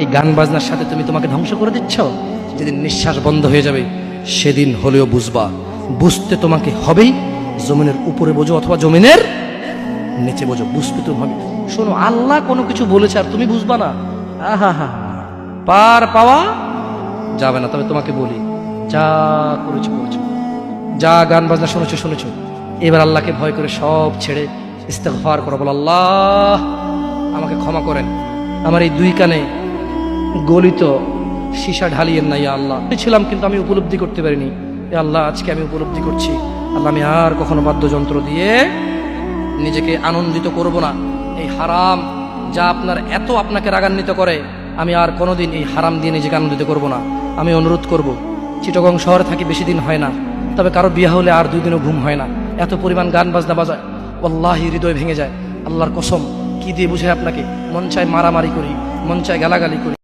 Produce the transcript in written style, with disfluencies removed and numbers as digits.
এই গান বাজনার সাথে তুমি তোমাকে ধ্বংস করে দিচ্ছ। যেদিন নিঃশ্বাস বন্ধ হয়ে যাবে সেদিন হলেও বুঝবা, বুঝতে তোমাকে হবেই। জমিনের উপরে বোঝো অথবা জমিনের নিচে বোঝো, বুঝতে তুমি হবে। শোনো, আল্লাহ কোনো কিছু বলেছে আর তুমি বুঝবা না, আহা হা, পার পাওয়া যাবে না। তবে তোমাকে বলি, যা করেছো করেছো, যা গান বাজনা শুনেছো শুনেছো, এবার আল্লাহকে ভয় করে সব ছেড়ে ইস্তেগফার করো। বলো, আল্লাহ আমাকে ক্ষমা করেন, আমার এই দুই কানে গলিত সীসা ঢালিয়েন না ইয়া আল্লাহ। ছিলাম কিন্তু আমি উপলব্ধি করতে পারিনি, এ আল্লাহ আজকে আমি উপলব্ধি করছি। আল্লাহ আমি আর কখনো বাদ্যযন্ত্র দিয়ে নিজেকে আনন্দিত করব না। এই হারাম যা আপনার এত আপনাকে রাগান্বিত করে, আমি আর কোনোদিন এই হারাম দিয়ে নিজেকে আনন্দিত করব না। আমি অনুরোধ করব, চিটাগং শহরে থাকি বেশি দিন হয় না, তবে কারো বিয়ে হলে আর 2 দিনও ঘুম হয় না, এত পরিমাণ গান বাজনা বাজায়, ওয়াল্লাহি হৃদয় ভেঙে যায়। আল্লাহর কসম, কি দিয়ে বুঝাই আপনাকে, মন চায় মারামারি করি, মন চায় গালাগালি করি।